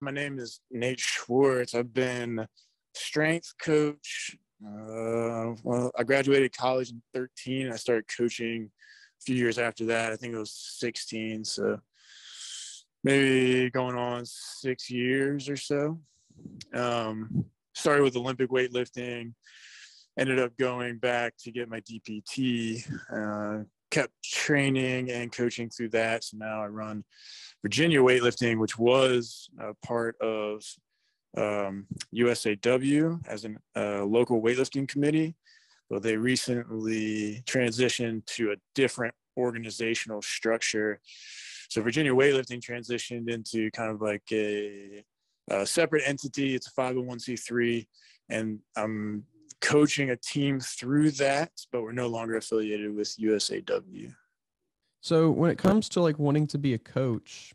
my name is Nate Schwartz. I've been strength coach. Well, I graduated college in 13. I started coaching a few years after that. I think it was 16. So maybe going on 6 years or so. Started with Olympic weightlifting, ended up going back to get my DPT, kept training and coaching through that. So now I run Virginia Weightlifting, which was a part of USAW as a local weightlifting committee. But they recently transitioned to a different organizational structure. So Virginia Weightlifting transitioned into kind of like a separate entity. It's a 501c3, and I'm coaching a team through that, but we're no longer affiliated with USAW. So when it comes to like wanting to be a coach,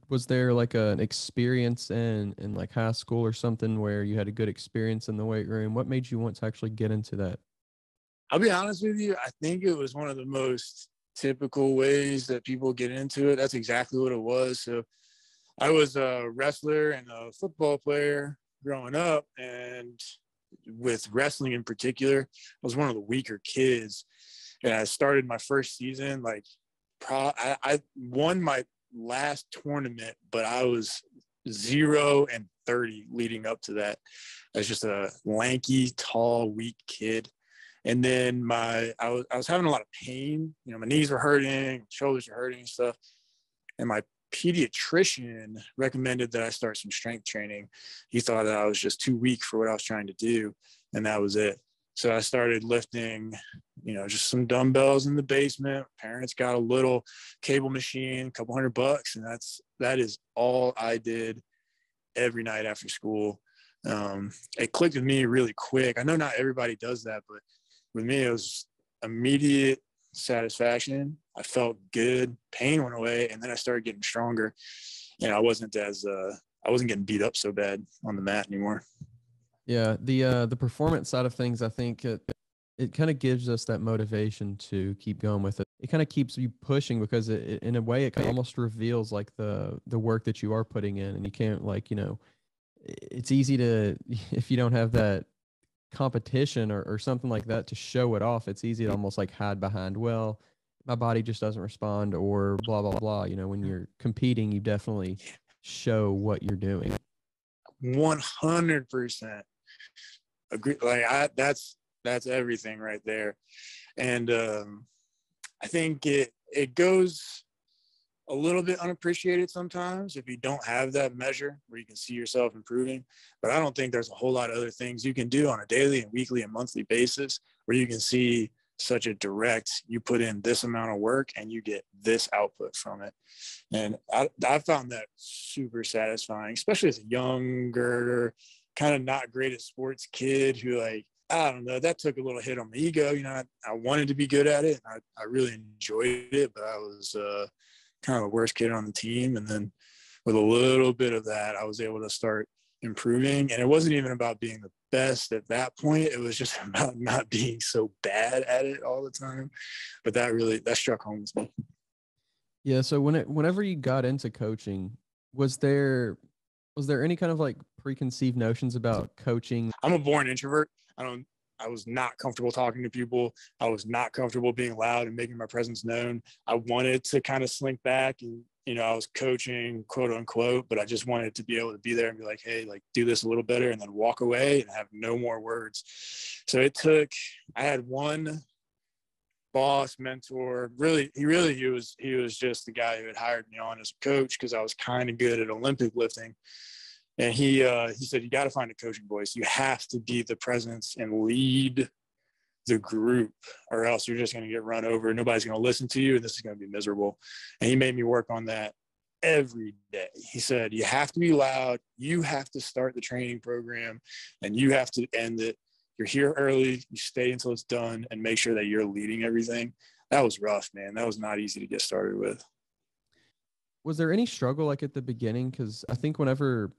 was there like an experience in like high school or something where you had a good experience in the weight room? What made you want to actually get into that? I'll be honest with you. I think it was one of the most typical ways that people get into it. That's exactly what it was. So I was a wrestler and a football player growing up, and with wrestling in particular, I was one of the weaker kids. And I started my first season, like I won my last tournament, but I was 0-30 leading up to that. I was just a lanky, tall, weak kid. And then I was having a lot of pain. You know, my knees were hurting, shoulders were hurting and stuff. And my pediatrician recommended that I start some strength training. He thought that I was just too weak for what I was trying to do, and that was it. So I started lifting, you know, just some dumbbells in the basement. Parents got a little cable machine, a couple $100, and that is all I did every night after school. It clicked with me really quick. I know not everybody does that, but with me, it was immediate satisfaction. I felt good. Pain went away, and then I started getting stronger, and I wasn't getting beat up so bad on the mat anymore. Yeah, the performance side of things, I think it kind of gives us that motivation to keep going with it. It kind of keeps you pushing because it in a way it kind of almost reveals like the work that you are putting in, and you can't, like, you know, it's easy to, if you don't have that competition or something like that to show it off, it's easy to almost like hide behind, well, my body just doesn't respond, or blah blah blah. You know, when you're competing, you definitely show what you're doing. 100% agree. Like that's everything right there. And I think it goes a little bit unappreciated sometimes if you don't have that measure where you can see yourself improving. But I don't think there's a whole lot of other things you can do on a daily and weekly and monthly basis where you can see such a direct, you put in this amount of work and you get this output from it. And I found that super satisfying, especially as a younger, kind of not great at sports kid who, like, I don't know, that took a little hit on my ego. You know, I wanted to be good at it. I really enjoyed it, but I was kind of the worst kid on the team. And then with a little bit of that, I was able to start improving. And it wasn't even about being the best at that point. It was just about not being so bad at it all the time. But that struck home with me. Yeah. So whenever you got into coaching, was there any kind of like preconceived notions about coaching? I'm a born introvert. I was not comfortable talking to people. I was not comfortable being loud and making my presence known. I wanted to kind of slink back and, you know, I was coaching, quote unquote, but I just wanted to be able to be there and be like, hey, like, do this a little better, and then walk away and have no more words. So I had one boss, mentor, he was just the guy who had hired me on as a coach because I was kind of good at Olympic lifting. And he said, you got to find a coaching voice. You have to be the presence and lead the group, or else you're just going to get run over. Nobody's going to listen to you, and this is going to be miserable. And he made me work on that every day. He said, you have to be loud. You have to start the training program, and you have to end it. You're here early. You stay until it's done, and make sure that you're leading everything. That was rough, man. That was not easy to get started with. Was there any struggle like at the beginning? Because I think whenever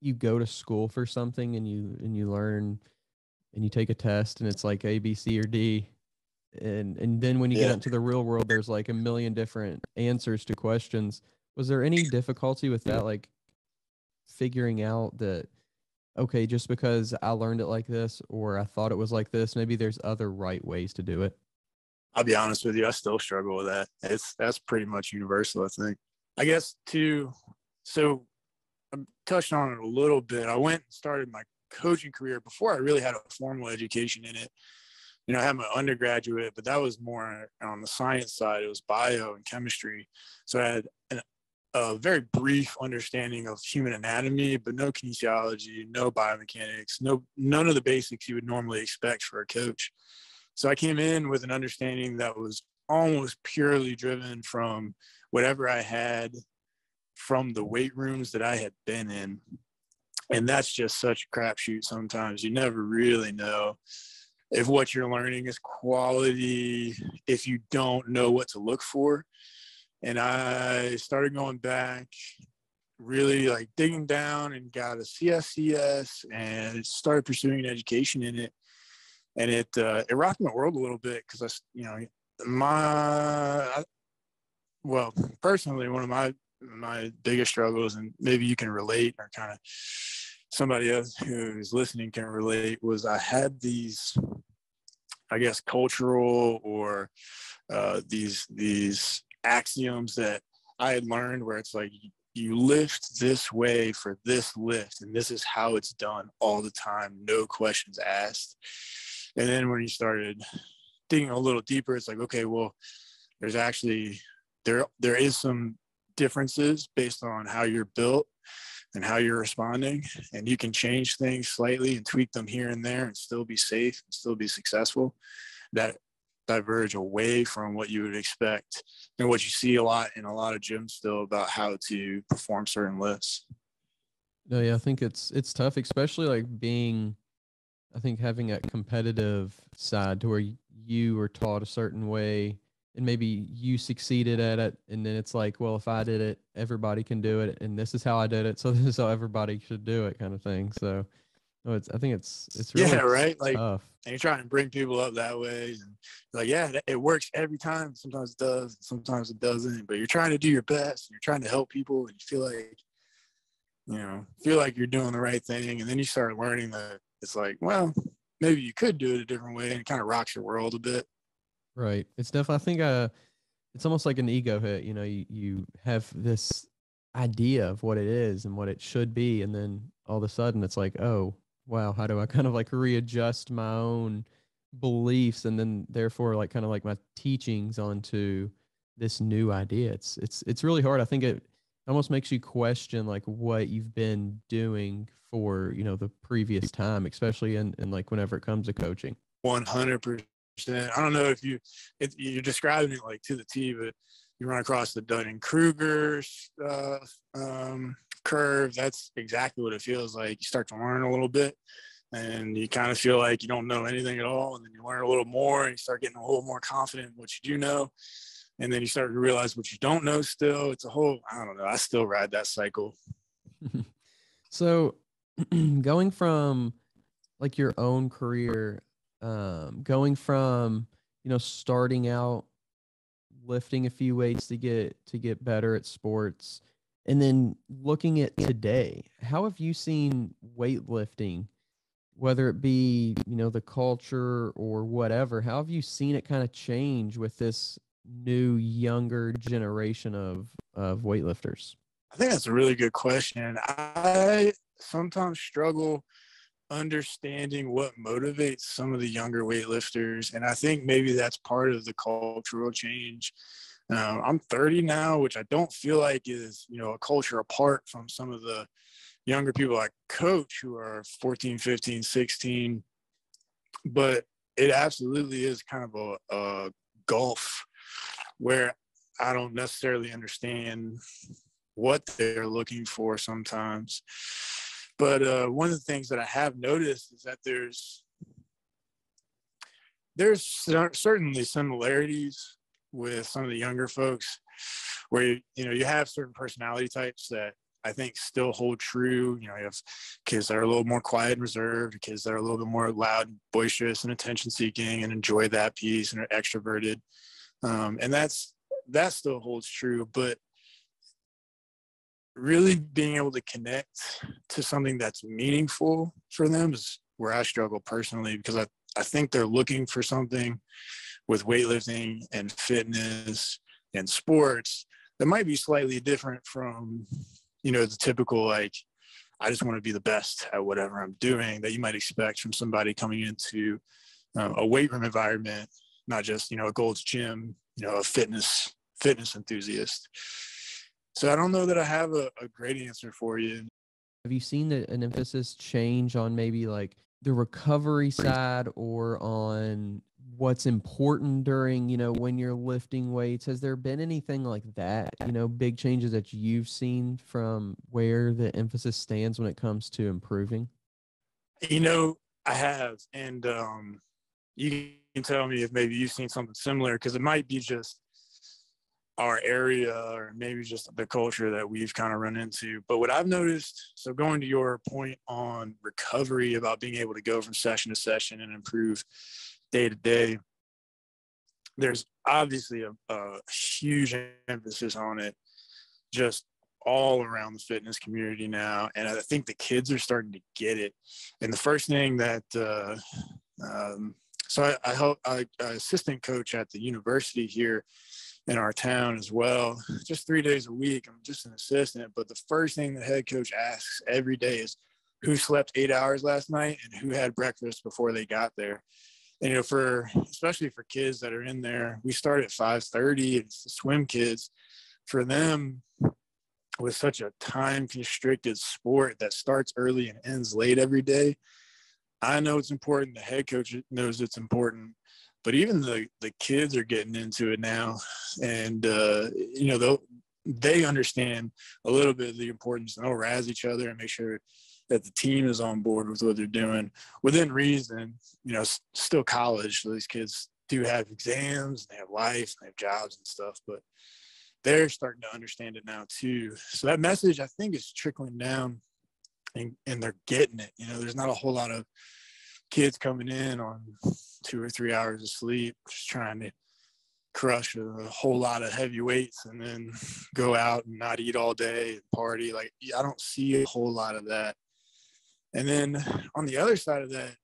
you go to school for something and you learn and you take a test and it's like A, B, C, or D. And then when you get into the real world, there's like a million different answers to questions. Was there any difficulty with that? Like, figuring out that, okay, just because I learned it like this, or I thought it was like this, maybe there's other right ways to do it? I'll be honest with you, I still struggle with that. That's pretty much universal, I think. I guess too, so I touched on it a little bit. I went and started my coaching career before I really had a formal education in it. You know, I had my undergraduate, but that was more on the science side. It was bio and chemistry. So I had a very brief understanding of human anatomy, but no kinesiology, no biomechanics, none of the basics you would normally expect for a coach. So I came in with an understanding that was almost purely driven from whatever I had from the weight rooms that I had been in. And that's just such a crapshoot sometimes. You never really know if what you're learning is quality, if you don't know what to look for. And I started going back, really like digging down, and got a CSCS and started pursuing an education in it. And it rocked my world a little bit, because personally, one of my biggest struggles, and maybe you can relate, or kind of somebody else who's listening can relate, was I had these, I guess, cultural or these axioms that I had learned, where it's like, you lift this way for this lift, and this is how it's done all the time, no questions asked. And then when you started digging a little deeper, it's like, okay, well, there's actually, there is some differences based on how you're built and how you're responding, and you can change things slightly and tweak them here and there and still be safe and still be successful. That diverge away from what you would expect and what you see a lot in a lot of gyms still, about how to perform certain lifts. No, yeah, I think it's tough, especially like I think having a competitive side to where you were taught a certain way and maybe you succeeded at it. And then it's like, well, if I did it, everybody can do it. And this is how I did it, so this is how everybody should do it, kind of thing. So no, I think it's really right. Like, tough. and you're trying to bring people up that way, and like, yeah, it works every time. Sometimes it does, sometimes it doesn't, but you're trying to do your best, and you're trying to help people, and you feel like you're doing the right thing. And then you start learning that it's like, well, maybe you could do it a different way, and it kind of rocks your world a bit. Right. It's definitely, I think, it's almost like an ego hit. You have this idea of what it is and what it should be. And then all of a sudden it's like, oh, wow, how do I kind of like readjust my own beliefs, and then therefore like kind of like my teachings onto this new idea? It's really hard. I think it almost makes you question like what you've been doing for, the previous time, especially in like whenever it comes to coaching. 100%. I don't know if you're describing it like to the T, but you run across the Dunning-Kruger curve. That's exactly what it feels like. You start to learn a little bit, and you kind of feel like you don't know anything at all, and then you learn a little more, and you start getting a little more confident in what you do know, and then you start to realize what you don't know still. It's a whole, I don't know, I still ride that cycle. So going from like your own career, going from, starting out lifting a few weights to get better at sports, and then looking at today, how have you seen weightlifting, whether it be, the culture or whatever, how have you seen it kind of change with this new younger generation of weightlifters? I think that's a really good question. I sometimes struggle understanding what motivates some of the younger weightlifters, and I think maybe that's part of the cultural change. I'm 30 now, which I don't feel like is a culture apart from some of the younger people I coach who are 14, 15, 16, but it absolutely is kind of a gulf where I don't necessarily understand what they're looking for sometimes. But one of the things that I have noticed is that there's certainly similarities with some of the younger folks, where you have certain personality types that I think still hold true. You have kids that are a little more quiet and reserved, kids that are a little bit more loud and boisterous and attention seeking and enjoy that piece and are extroverted, and that still holds true. But really being able to connect to something that's meaningful for them is where I struggle personally, because I think they're looking for something with weightlifting and fitness and sports that might be slightly different from, the typical, like, I just want to be the best at whatever I'm doing that you might expect from somebody coming into a weight room environment, not just, a Gold's Gym, a fitness enthusiast. So I don't know that I have a great answer for you. Have you seen an emphasis change on maybe like the recovery side or on what's important during, when you're lifting weights? Has there been anything like that, big changes that you've seen from where the emphasis stands when it comes to improving? I have. And you can tell me if maybe you've seen something similar, because it might be just our area or maybe just the culture that we've kind of run into. But what I've noticed, so going to your point on recovery, about being able to go from session to session and improve day to day, there's obviously a huge emphasis on it just all around the fitness community now. And I think the kids are starting to get it. And the first thing that, so I help assistant coach at the university here in our town as well, just 3 days a week. I'm just an assistant, but the first thing the head coach asks every day is who slept 8 hours last night and who had breakfast before they got there. And, especially for kids that are in there, we start at 5:30. It's the swim kids. For them, with such a time constricted sport that starts early and ends late every day, I know it's important. The head coach knows it's important. But even the kids are getting into it now. And, they understand a little bit of the importance, and they'll razz each other and make sure that the team is on board with what they're doing within reason. Still college, so these kids do have exams, they have life, they have jobs and stuff, but they're starting to understand it now too. So that message, I think, is trickling down, and they're getting it. There's not a whole lot of kids coming in on 2 or 3 hours of sleep, just trying to crush a whole lot of heavy weights and then go out and not eat all day and party. Like, I don't see a whole lot of that. And then on the other side of that,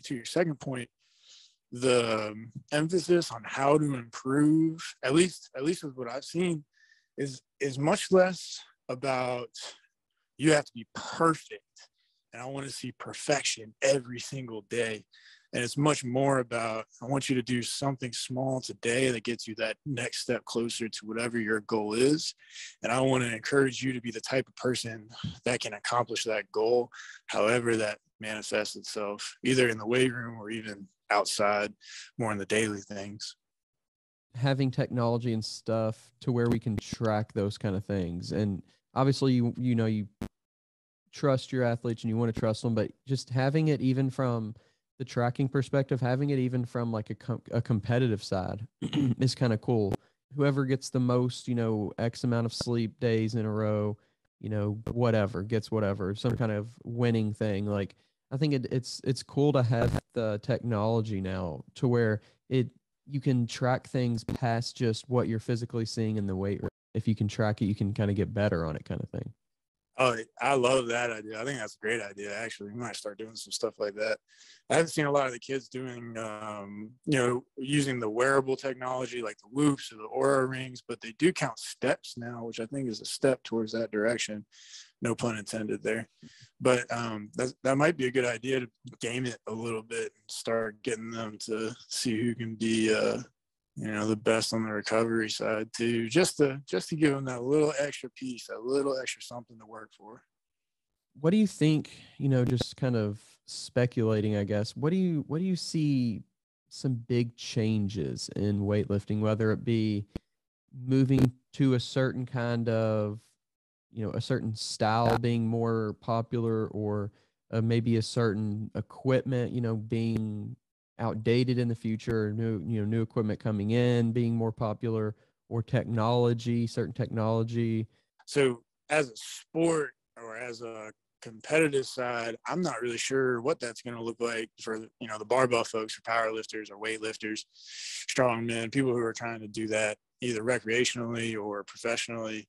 to your second point, the emphasis on how to improve, at least with what I've seen, is much less about you have to be perfect and I want to see perfection every single day. And it's much more about, I want you to do something small today that gets you that next step closer to whatever your goal is. And I want to encourage you to be the type of person that can accomplish that goal, however that manifests itself, either in the weight room or even outside, more in the daily things. Having technology and stuff to where we can track those kind of things. And obviously, you trust your athletes and you want to trust them, but just having it even from the tracking perspective, having it even from like a competitive side is kind of cool. Whoever gets the most, X amount of sleep days in a row, whatever, gets whatever, some kind of winning thing. Like, I think it's cool to have the technology now to where you can track things past just what you're physically seeing in the weight room. If you can track it, you can kind of get better on it, kind of thing. Oh, I love that idea. I think that's a great idea, actually. We might start doing some stuff like that. I haven't seen a lot of the kids doing, using the wearable technology like the Whoops or the Aura rings, but they do count steps now, which I think is a step towards that direction. No pun intended there. But that might be a good idea to game it a little bit and start getting them to see who can be the best on the recovery side too, just to give them that little extra piece, that little extra something to work for. What do you think, just kind of speculating, I guess, what do you see some big changes in weightlifting, whether it be moving to a certain kind of, a certain style being more popular, or maybe a certain equipment, being outdated in the future, new equipment coming in, being more popular, or certain technology? So as a sport or as a competitive side, I'm not really sure what that's going to look like for, the barbell folks, for powerlifters or weightlifters, strongmen, people who are trying to do that either recreationally or professionally.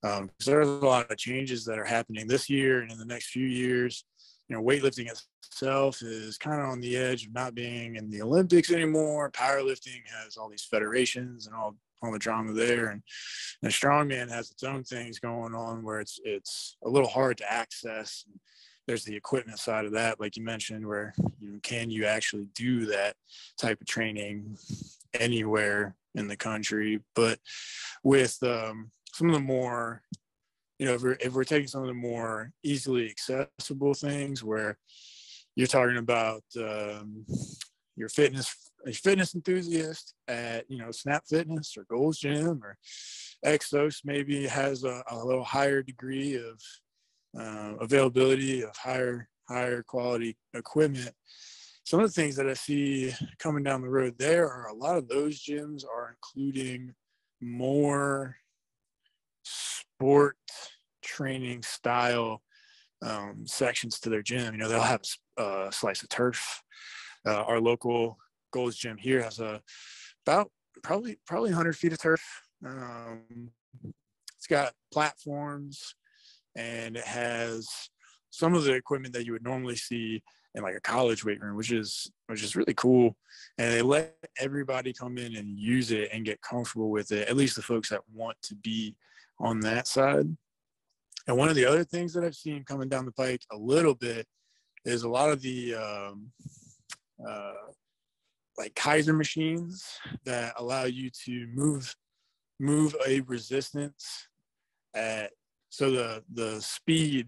there's a lot of changes that are happening this year and in the next few years. Weightlifting itself is kind of on the edge of not being in the Olympics anymore. Powerlifting has all these federations and all the drama there, and strongman has its own things going on where it's a little hard to access. There's the equipment side of that, like you mentioned, where can you actually do that type of training anywhere in the country? But with some of the more, if we're taking some of the more easily accessible things where you're talking about your fitness enthusiast at, Snap Fitness or Gold's Gym or Exos maybe has a little higher degree of availability of higher quality equipment. Some of the things that I see coming down the road there are a lot of those gyms are including more sport training style sections to their gym. They'll have a slice of turf. Our local Gold's Gym here has about probably 100 feet of turf. It's got platforms, and it has some of the equipment that you would normally see in like a college weight room, which is really cool. And they let everybody come in and use it and get comfortable with it, at least the folks that want to be on that side. And one of the other things that I've seen coming down the pike a little bit is a lot of the like Kaiser machines that allow you to move a resistance so the speed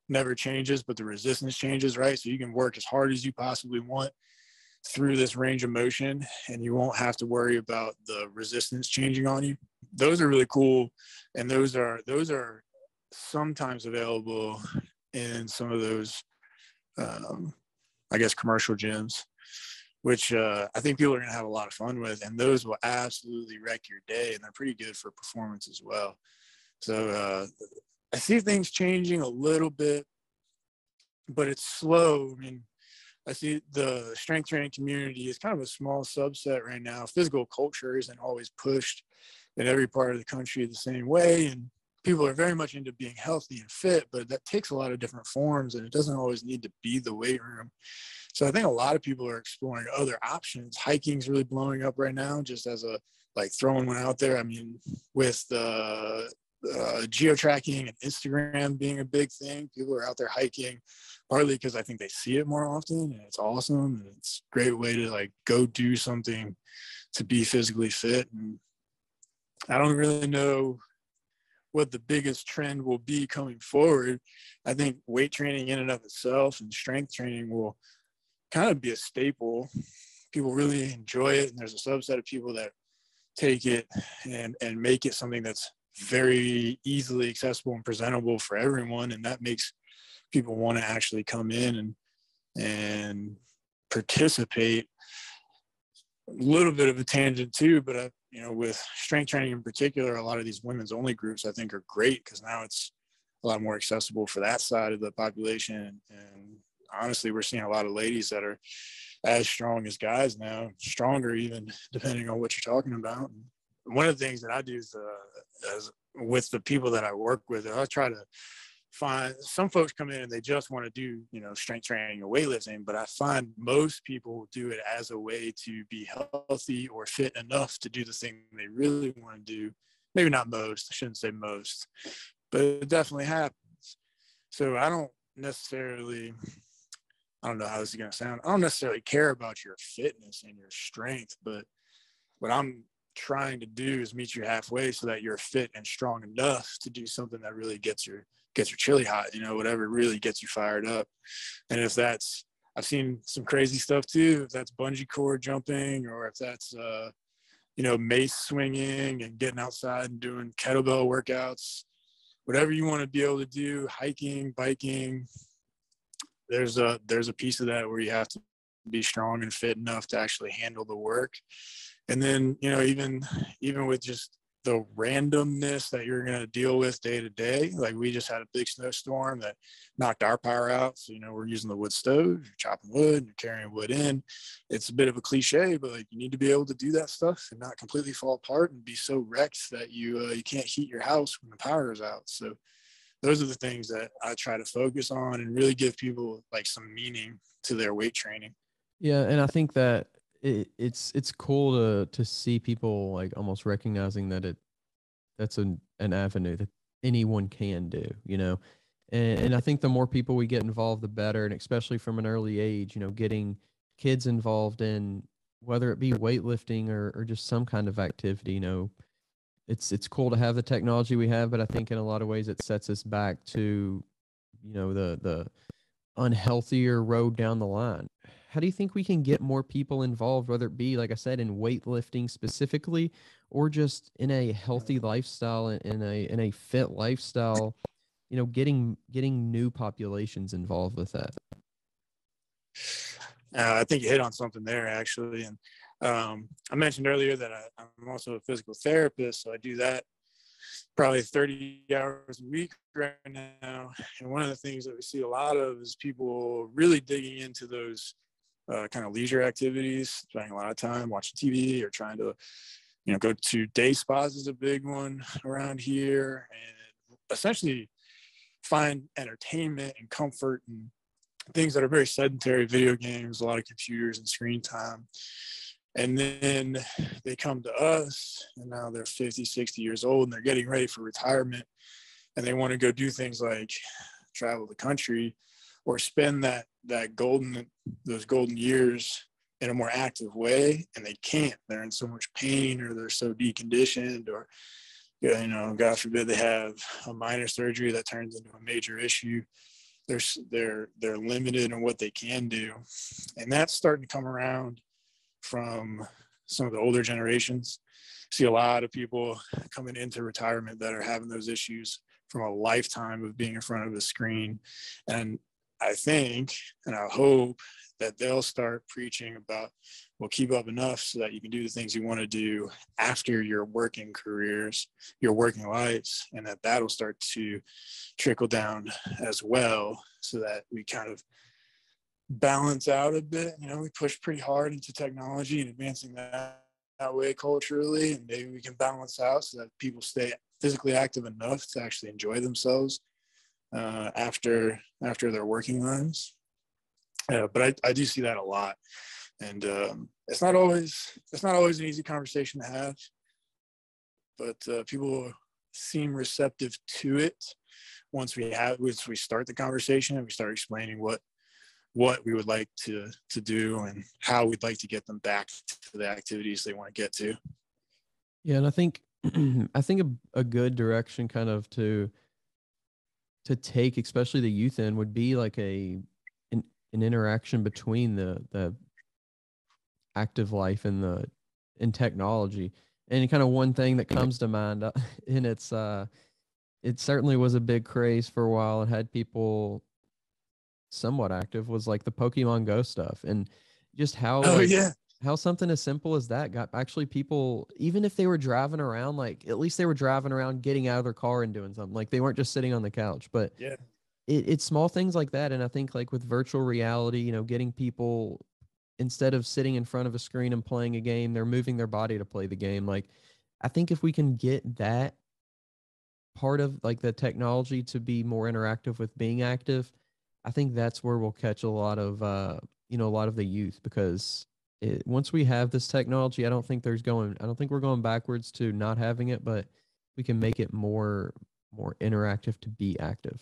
never changes, but the resistance changes, right? So you can work as hard as you possibly want through this range of motion, and you won't have to worry about the resistance changing on you. Those are really cool, and those are sometimes available in some of those, I guess, commercial gyms, which I think people are going to have a lot of fun with, and those will absolutely wreck your day, and they're pretty good for performance as well. So I see things changing a little bit, but it's slow. I mean, I see the strength training community is kind of a small subset right now. Physical culture isn't always pushed in every part of the country the same way, and people are very much into being healthy and fit, but that takes a lot of different forms, and it doesn't always need to be the weight room. So I think a lot of people are exploring other options. Hiking's really blowing up right now, just as throwing one out there. I mean, with the geo-tracking and Instagram being a big thing, people are out there hiking, partly because I think they see it more often, and it's awesome, and it's a great way to go do something to be physically fit. And I don't really know what the biggest trend will be coming forward. I think weight training in and of itself and strength training will kind of be a staple. People really enjoy it, and there's a subset of people that take it and make it something that's very easily accessible and presentable for everyone, and that makes people want to actually come in and participate. A little bit of a tangent too, but with strength training in particular, a lot of these women's only groups I think are great because now it's a lot more accessible for that side of the population. And honestly, we're seeing a lot of ladies that are as strong as guys now, stronger even, depending on what you're talking about. And one of the things that I do is as with the people that I work with, I try to find some folks come in and they just want to do, strength training or weightlifting, but I find most people do it as a way to be healthy or fit enough to do the thing they really want to do. Maybe not most, I shouldn't say most, but it definitely happens. So I don't know how this is going to sound. I don't necessarily care about your fitness and your strength, but what I'm trying to do is meet you halfway so that you're fit and strong enough to do something that really gets your chili hot, whatever really gets you fired up. And if that's, I've seen some crazy stuff too, if that's bungee cord jumping, or if that's, mace swinging and getting outside and doing kettlebell workouts, whatever you want to be able to do, hiking, biking, there's a piece of that where you have to be strong and fit enough to actually handle the work. And then, even with just the randomness that you're going to deal with day to day. Like we just had a big snowstorm that knocked our power out. So, you know, we're using the wood stove, you're chopping wood, you're carrying wood in. It's a bit of a cliche, but like you need to be able to do that stuff and not completely fall apart and be so wrecked that you can't heat your house when the power is out. So those are the things that I try to focus on and really give people like some meaning to their weight training. Yeah, and I think that it's cool to see people like almost recognizing that that's an avenue that anyone can do, you know. And I think the more people we get involved, the better, and especially from an early age, you know, getting kids involved in whether it be weightlifting or just some kind of activity, you know, it's cool to have the technology we have, but I think in a lot of ways it sets us back to, you know, the unhealthier road down the line. How do you think we can get more people involved, whether it be, like I said, in weightlifting specifically, or just in a healthy lifestyle, in a fit lifestyle? You know, getting new populations involved with that. I think you hit on something there actually, and I mentioned earlier that I'm also a physical therapist, so I do that probably 30 hours a week right now. And one of the things that we see a lot of is people really digging into those kind of leisure activities, spending a lot of time watching TV or trying to, you know, go to day spas is a big one around here, and essentially find entertainment and comfort and things that are very sedentary, video games, a lot of computers and screen time. And then they come to us and now they're 50, 60 years old and they're getting ready for retirement and they want to go do things like travel the country or spend those golden years in a more active way. And they can't, they're in so much pain or they're so deconditioned or, you know, God forbid they have a minor surgery that turns into a major issue. They're limited in what they can do. And that's starting to come around from some of the older generations. See a lot of people coming into retirement that are having those issues from a lifetime of being in front of a screen. And I think, and I hope that they'll start preaching about, well, keep up enough so that you can do the things you want to do after your working careers, your working lives, and that'll start to trickle down as well so that we kind of balance out a bit. You know, we push pretty hard into technology and advancing that way culturally, and maybe we can balance out so that people stay physically active enough to actually enjoy themselves after their working lives. But I do see that a lot, and it's not always an easy conversation to have, but people seem receptive to it once we start the conversation and we start explaining what we would like to do and how we'd like to get them back to the activities they want to get to. Yeah, and I think a good direction kind of to take, especially the youth end, would be like an interaction between the active life and technology. And kind of one thing that comes to mind, and it certainly was a big craze for a while and had people somewhat active, was like the Pokemon Go stuff, and just how how something as simple as that got actually people, even if they were driving around, like at least they were driving around, getting out of their car and doing something. Like they weren't just sitting on the couch. But yeah, it's small things like that. And I think like with virtual reality, you know, getting people, instead of sitting in front of a screen and playing a game, they're moving their body to play the game. Like I think if we can get that part of like the technology to be more interactive with being active, I think that's where we'll catch a lot of a lot of the youth, because once we have this technology, I don't think we're going backwards to not having it, but we can make it more interactive to be active.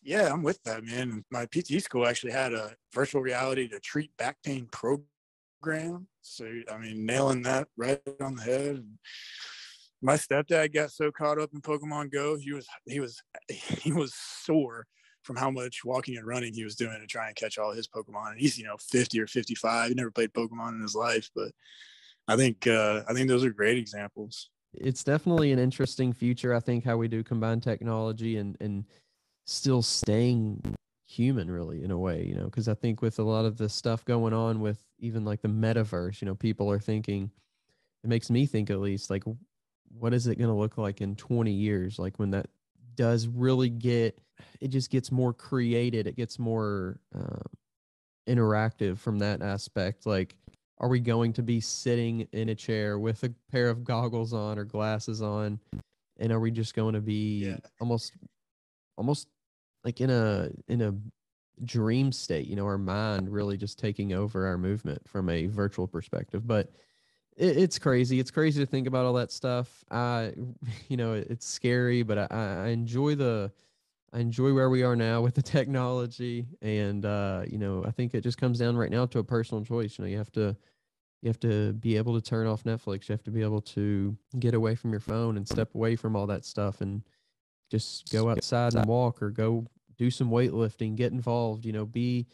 Yeah, I'm with that, man. My PT school actually had a virtual reality to treat back pain program. So I mean, nailing that right on the head. My stepdad got so caught up in Pokemon Go, he was sore from how much walking and running he was doing to try and catch all his Pokemon. And he's 50 or 55. He never played Pokemon in his life, but I think those are great examples. It's definitely an interesting future. I think how we do combine technology and still staying human, really, in a way, because I think with a lot of the stuff going on with even like the metaverse, people are thinking, it makes me think at least, like, what is it going to look like in 20 years? Like when that does really it just gets more created. It gets more interactive from that aspect. Like, are we going to be sitting in a chair with a pair of goggles on or glasses on? And are we just going to be almost like in a dream state, our mind really just taking over our movement from a virtual perspective? But it's crazy. It's crazy to think about all that stuff. It's scary, but I enjoy where we are now with the technology. And, I think it just comes down right now to a personal choice. You have to be able to turn off Netflix. You have to be able to get away from your phone and step away from all that stuff and just go outside and walk, or go do some weightlifting, get involved, be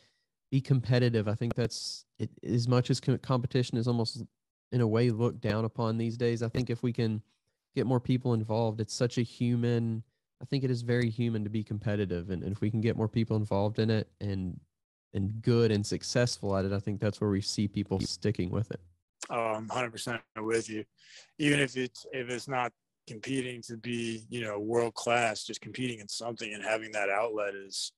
competitive. I think that's it. As much as competition is almost in a way looked down upon these days, I think if we can get more people involved, it's such a human, I think it is very human to be competitive. And if we can get more people involved in it and good and successful at it, I think that's where we see people sticking with it. I'm 100% with you. Even if it's not competing to be, world class, just competing in something and having that outlet is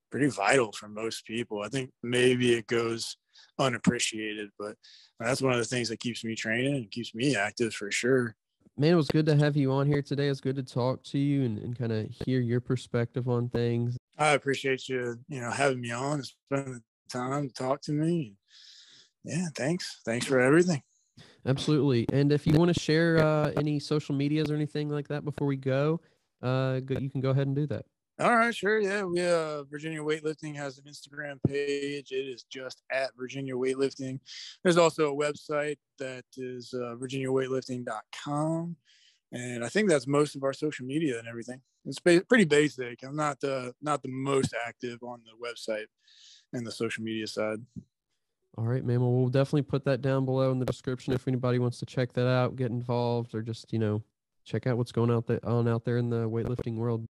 pretty vital for most people. I think maybe it goes unappreciated, but that's one of the things that keeps me training and keeps me active for sure. Man, it was good to have you on here today. It's good to talk to you and kind of hear your perspective on things. I appreciate you, having me on and spending the time to talk to me. Yeah, thanks. Thanks for everything. Absolutely. And if you want to share any social medias or anything like that before we go, you can go ahead and do that. All right, sure. Yeah, we Virginia Weightlifting has an Instagram page. It is just at Virginia Weightlifting. There's also a website that is virginiaweightlifting.com. And I think that's most of our social media and everything. It's pretty basic. I'm not the most active on the website and the social media side. All right, man. Well, we'll definitely put that down below in the description if anybody wants to check that out, get involved, or just, check out what's going on out there in the weightlifting world.